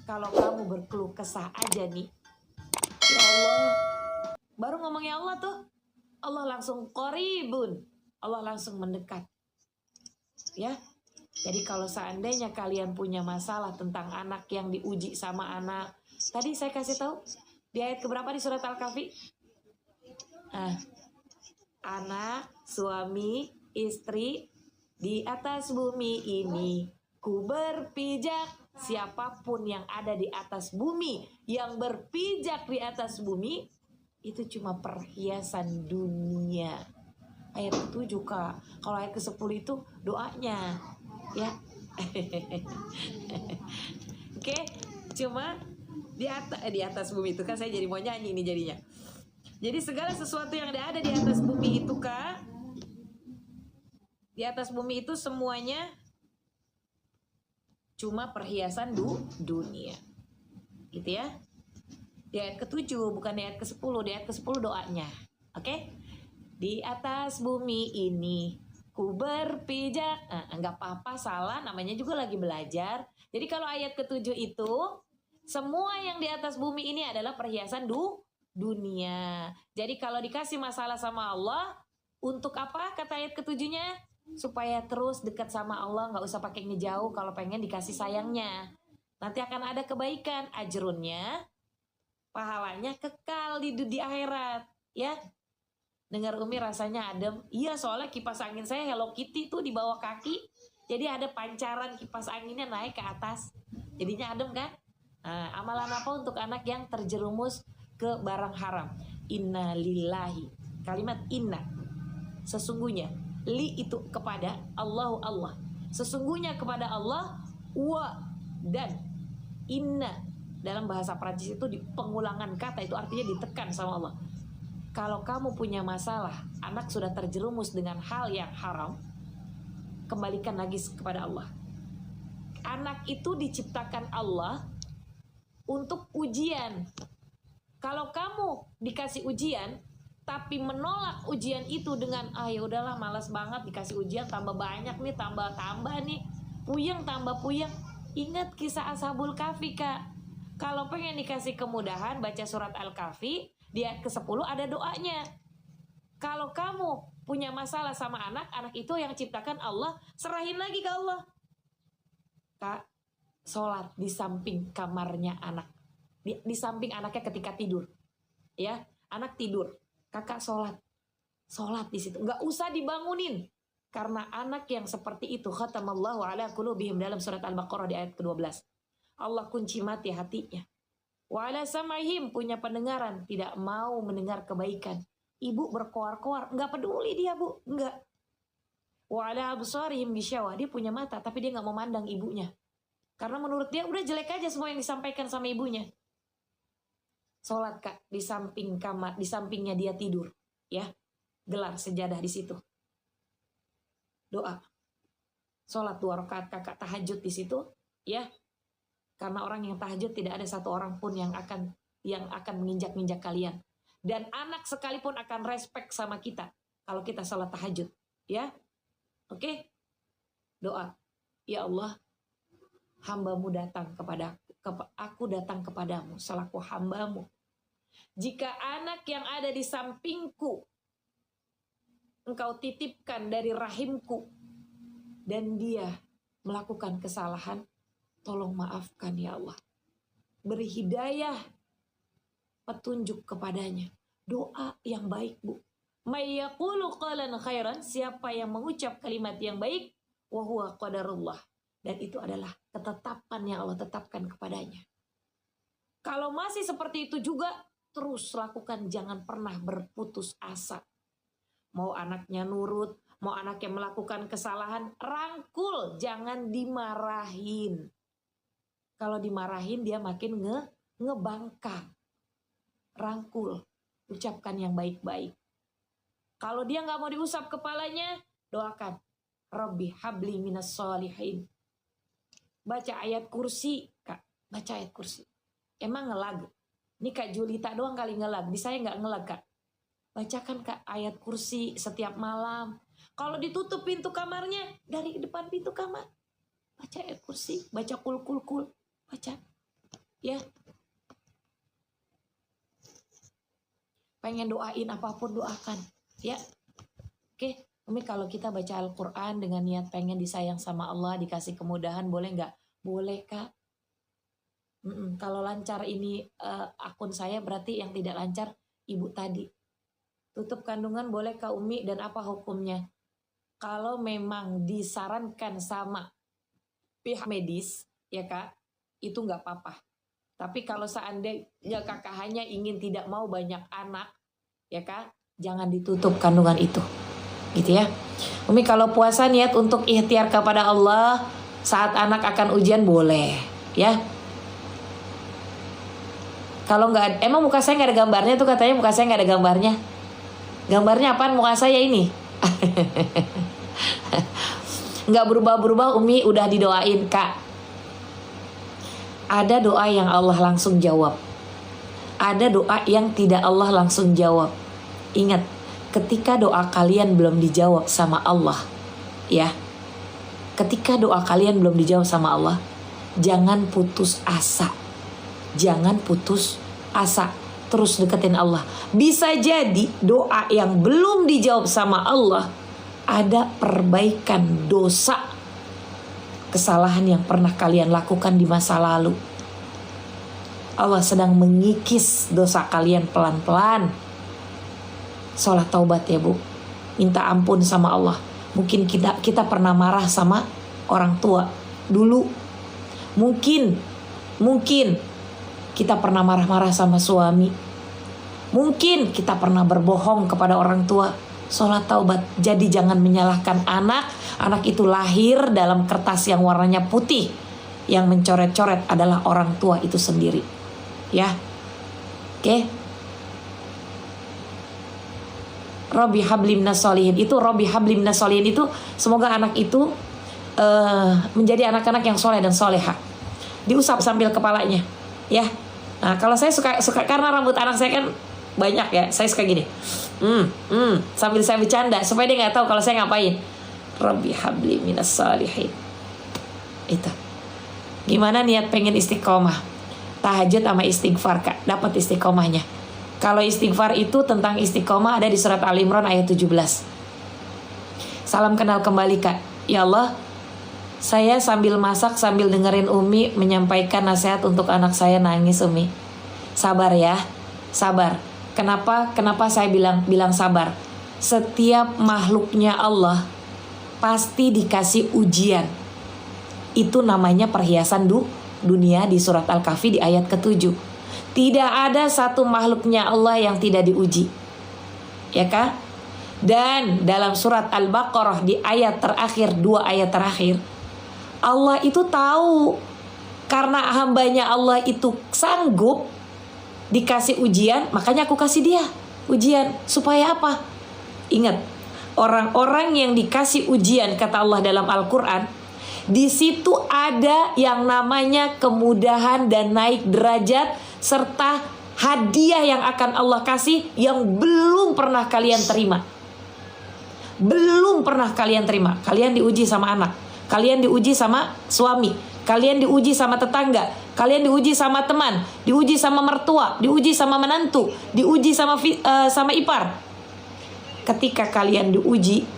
Kalau kamu berkeluh kesah aja nih, ya Allah, baru ngomong ya Allah tuh, Allah langsung qoribun, Allah langsung mendekat. Ya, jadi kalau seandainya kalian punya masalah tentang anak yang diuji sama anak, tadi saya kasih tahu di ayat keberapa di surat Al-Kahfi? Anak, suami, istri di atas bumi ini, ku berpijak. Siapapun yang ada di atas bumi, yang berpijak di atas bumi, itu cuma perhiasan dunia. Ayat ke-7 Kak. Kalau ayat ke-10 itu doanya, ya. Oke, cuma di atas bumi itu kan saya jadi mau nyanyi ini jadinya. Jadi segala sesuatu yang ada di atas bumi itu Kak, di atas bumi itu semuanya cuma perhiasan dunia. Gitu ya. Di ayat ke-7 bukan di ayat ke-10, di ayat ke-10 doanya. Oke? Di atas bumi ini ku berpijak. Enggak apa-apa salah, namanya juga lagi belajar. Jadi kalau ayat ke-7 itu semua yang di atas bumi ini adalah perhiasan dunia. Jadi kalau dikasih masalah sama Allah, untuk apa kata ayat ke-7-nya? Supaya terus dekat sama Allah, nggak usah pakai ngejauh kalau pengen dikasih sayangnya. Nanti akan ada kebaikan, ajrunnya, pahalanya kekal di akhirat, ya. Dengar Umi rasanya adem. Iya, soalnya kipas angin saya Hello Kitty tuh di bawah kaki. Jadi ada pancaran kipas anginnya naik ke atas. Jadinya adem kan? Nah, amalan apa untuk anak yang terjerumus ke barang haram? Inna lillahi. Kalimat inna. Sesungguhnya. Li itu kepada Allahu Allah. Sesungguhnya kepada Allah. Wa dan inna. Dalam bahasa Prancis itu di pengulangan kata itu artinya ditekan sama Allah. Kalau kamu punya masalah, anak sudah terjerumus dengan hal yang haram, kembalikan lagi kepada Allah. Anak itu diciptakan Allah untuk ujian. Kalau kamu dikasih ujian, tapi menolak ujian itu dengan ya udahlah malas banget dikasih ujian, tambah banyak nih, tambah nih, puyeng tambah puyeng. Ingat kisah Ashabul Kahfi Kak. Kalau pengen dikasih kemudahan, baca surat Al-Kahfi, di ayat ke-10 ada doanya. Kalau kamu punya masalah sama anak itu yang ciptakan Allah, serahin lagi ke Allah. Kak, sholat di samping kamarnya anak, di samping anaknya ketika tidur, ya, anak tidur, kakak sholat di situ, nggak usah dibangunin, karena anak yang seperti itu khatamallahu ala qulubihim dalam surat Al-Baqarah di ayat ke-12. Allah kunci mati hatinya. Wa ala sam'ihim, punya pendengaran, tidak mau mendengar kebaikan. Ibu berkoar-koar, nggak peduli dia Bu, nggak. Wa ala absarihim bisyawah, dia punya mata tapi dia nggak mau mandang ibunya. Karena menurut dia udah jelek aja semua yang disampaikan sama ibunya. Sholat Kak di samping kamar, di sampingnya dia tidur, ya. Gelar sejadah di situ. Doa. Sholat 2 rakaat kakak tahajud di situ, ya. Karena orang yang tahajud tidak ada satu orang pun yang akan menginjak-injak kalian. Dan anak sekalipun akan respect sama kita kalau kita sholat tahajud, ya. Oke? Doa. Ya Allah, hamba-Mu datang aku datang kepadamu selaku hamba-Mu. Jika anak yang ada di sampingku Engkau titipkan dari rahimku dan dia melakukan kesalahan, tolong maafkan ya Allah. Beri hidayah, petunjuk kepadanya. Doa yang baik Bu. May yaqulu qalan khairan, siapa yang mengucap kalimat yang baik, wa huwa qadarullah. Dan itu adalah ketetapan yang Allah tetapkan kepadanya. Kalau masih seperti itu juga, terus lakukan, jangan pernah berputus asa. Mau anaknya nurut, mau anaknya melakukan kesalahan, rangkul, jangan dimarahin. Kalau dimarahin dia makin ngebangkang. Rangkul, ucapkan yang baik-baik. Kalau dia nggak mau diusap kepalanya, doakan. Rabbi habli minas sholihin. Baca ayat kursi, Kak. Baca ayat kursi. Emang ngelag? Ini Kak Julita doang kali ngelag. Di saya nggak ngelag, Kak. Bacakan Kak ayat kursi setiap malam. Kalau ditutup pintu kamarnya, dari depan pintu kamar, baca ayat kursi, baca kul. Baca. Ya, pengen doain apapun doakan. Ya, oke. Umi, kalau kita baca Al-Quran dengan niat pengen disayang sama Allah, dikasih kemudahan, boleh nggak? Boleh, Kak. Kalau lancar ini akun saya, berarti yang tidak lancar ibu tadi. Tutup kandungan boleh Kak Umi, dan apa hukumnya? Kalau memang disarankan sama pihak medis, ya Kak, itu nggak apa-apa. Tapi kalau seandainya kakak hanya ingin tidak mau banyak anak, ya Kak, jangan ditutup kandungan itu. Gitu ya. Umi, kalau puasa niat untuk ikhtiar kepada Allah saat anak akan ujian boleh, ya. Kalau nggak, emang muka saya nggak ada gambarnya tuh, katanya muka saya nggak ada gambarnya. Gambarnya apaan muka saya ini? Nggak berubah-berubah. Umi udah didoain Kak. Ada doa yang Allah langsung jawab, ada doa yang tidak Allah langsung jawab. Ingat, ketika doa kalian belum dijawab sama Allah, ya, ketika doa kalian belum dijawab sama Allah, jangan putus asa. Jangan putus asa, terus deketin Allah. Bisa jadi doa yang belum dijawab sama Allah, ada perbaikan dosa, kesalahan yang pernah kalian lakukan di masa lalu. Allah sedang mengikis dosa kalian pelan-pelan. Sholat taubat ya Bu, minta ampun sama Allah. Mungkin kita pernah marah sama orang tua dulu. Mungkin kita pernah marah-marah sama suami. Mungkin kita pernah berbohong kepada orang tua. Sholat taubat. Jadi jangan menyalahkan anak. Anak itu lahir dalam kertas yang warnanya putih. Yang mencoret-coret adalah orang tua itu sendiri. Ya. Oke. Robbi habli minas sholihin. Itu Robbi habli minas sholihin itu semoga anak itu menjadi anak-anak yang soleh dan soleha. Diusap sambil kepalanya. Ya. Nah, kalau saya suka karena rambut anak saya kan banyak ya. Saya suka gini. Sambil saya bercanda supaya dia nggak tahu kalau saya ngapain. Rabbi habli minas sholihin. Itu. Gimana niat pengen istiqomah? Tahajud sama istighfar Kak, dapat istiqomahnya. Kalau istighfar itu tentang istiqomah ada di surat Al-Imran ayat 17. Salam kenal kembali Kak. Ya Allah, saya sambil masak sambil dengerin Umi menyampaikan nasihat untuk anak saya nangis Umi. Sabar ya, sabar. Kenapa saya bilang sabar? Setiap makhluknya Allah pasti dikasih ujian. Itu namanya perhiasan dunia di surat Al-Kahfi di ayat ke-7. Tidak ada satu makhluknya Allah yang tidak diuji. Ya kan? Dan dalam surat Al-Baqarah di ayat terakhir, 2 ayat terakhir, Allah itu tahu karena hambanya Allah itu sanggup dikasih ujian, makanya aku kasih dia ujian. Supaya apa? Ingat, orang-orang yang dikasih ujian kata Allah dalam Al-Quran, di situ ada yang namanya kemudahan dan naik derajat serta hadiah yang akan Allah kasih yang belum pernah kalian terima. Belum pernah kalian terima. Kalian diuji sama anak, kalian diuji sama suami, kalian diuji sama tetangga, kalian diuji sama teman, diuji sama mertua, diuji sama menantu, diuji sama ipar. Ketika kalian diuji,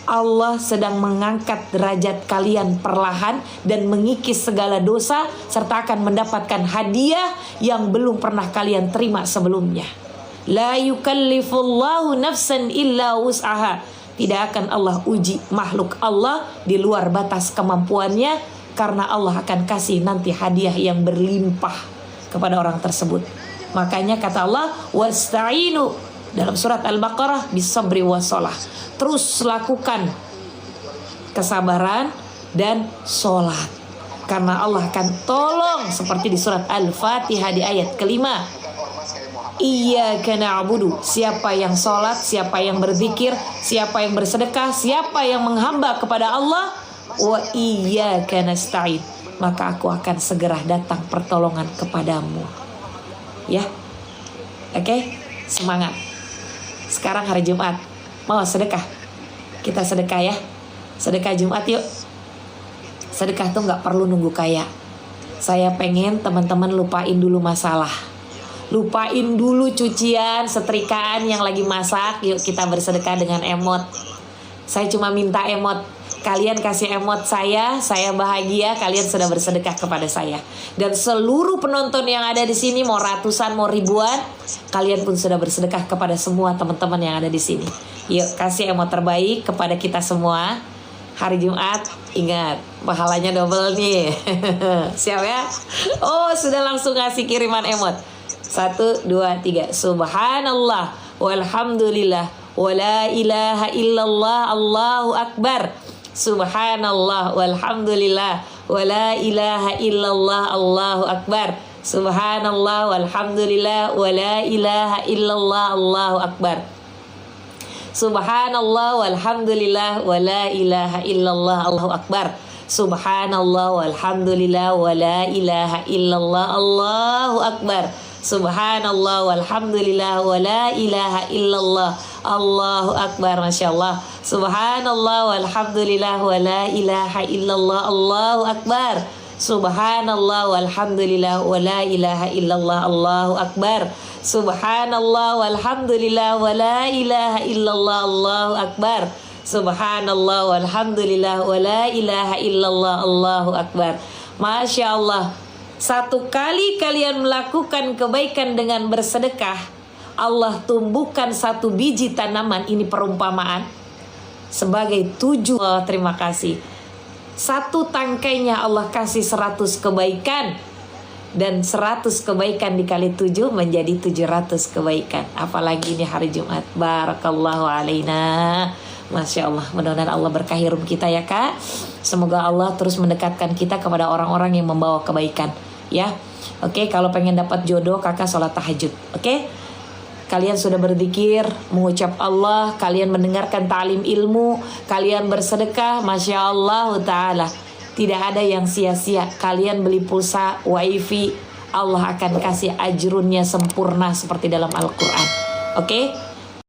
Allah sedang mengangkat derajat kalian perlahan dan mengikis segala dosa serta akan mendapatkan hadiah yang belum pernah kalian terima sebelumnya. La yukallifullahu nafsan illa wus'aha. Tidak akan Allah uji makhluk Allah di luar batas kemampuannya, karena Allah akan kasih nanti hadiah yang berlimpah kepada orang tersebut. Makanya kata Allah, wasta'inu dalam surat Al-Baqarah bisabri wassalah. Terus lakukan kesabaran dan sholat, karena Allah akan tolong, seperti di surat Al-Fatihah di ayat kelima. Iyyaka na'budu, siapa yang sholat, siapa yang berzikir, siapa yang bersedekah, siapa yang menghamba kepada Allah, wa iyyaka nasta'in, maka aku akan segera datang pertolongan kepadamu. Ya, oke, semangat. Sekarang hari Jumat, mau sedekah? Kita sedekah ya. Sedekah Jumat yuk. Sedekah tuh gak perlu nunggu kaya. Saya pengen teman-teman lupain dulu masalah. Lupain dulu cucian, setrikaan yang lagi masak. Yuk kita bersedekah dengan emot. Saya cuma minta emot. Kalian kasih emot saya bahagia, kalian sudah bersedekah kepada saya. Dan seluruh penonton yang ada di sini, mau ratusan, mau ribuan, kalian pun sudah bersedekah kepada semua teman-teman yang ada di sini. Yuk kasih emot terbaik kepada kita semua. Hari Jumat, ingat, pahalanya double nih. Siap ya? Oh, sudah langsung ngasih kiriman emot. 1, 2, 3. Subhanallah, walhamdulillah, wala ilaha illallah, Allahu Akbar. Subhanallah, walhamdulillah, wala ilaha illallah, Allahu Akbar. Subhanallah, walhamdulillah, wala ilaha illallah, Allahu Akbar. Subhanallah walhamdulillah wala ilaha illallah, Allahu Akbar. Subhanallah walhamdulillah wala ilaha illallah, Allahu Akbar. Subhanallah walhamdulillah wala ilaha illallah, Allahu Akbar. Masya Allah. Subhanallah walhamdulillah wala ilaha illallah, Allahu Akbar. Subhanallah walhamdulillah wala ilaha illallah, Allahu Akbar. Subhanallah walhamdulillah wala ilaha illallah, Allahu Akbar. Subhanallah walhamdulillah wala ilaha illallah, Allahu Akbar. Masya Allah. Satu kali kalian melakukan kebaikan dengan bersedekah, Allah tumbuhkan satu biji tanaman. Ini perumpamaan sebagai 7. Terima kasih. Satu tangkainya Allah kasih 100 kebaikan. Dan 100 kebaikan dikali 7 menjadi 700 kebaikan. Apalagi ini hari Jumat. Barakallahu alaina. Masya Allah. Mudah-mudahan Allah berkahi hidup kita ya kak. Semoga Allah terus mendekatkan kita kepada orang-orang yang membawa kebaikan. Ya. Oke, kalau pengen dapat jodoh kakak sholat tahajud. Oke. Kalian sudah berzikir, mengucap Allah, kalian mendengarkan ta'lim ilmu, kalian bersedekah, Masya Allah Ta'ala. Tidak ada yang sia-sia. Kalian beli pulsa, wifi, Allah akan kasih ajrunnya sempurna seperti dalam Al-Quran. Oke?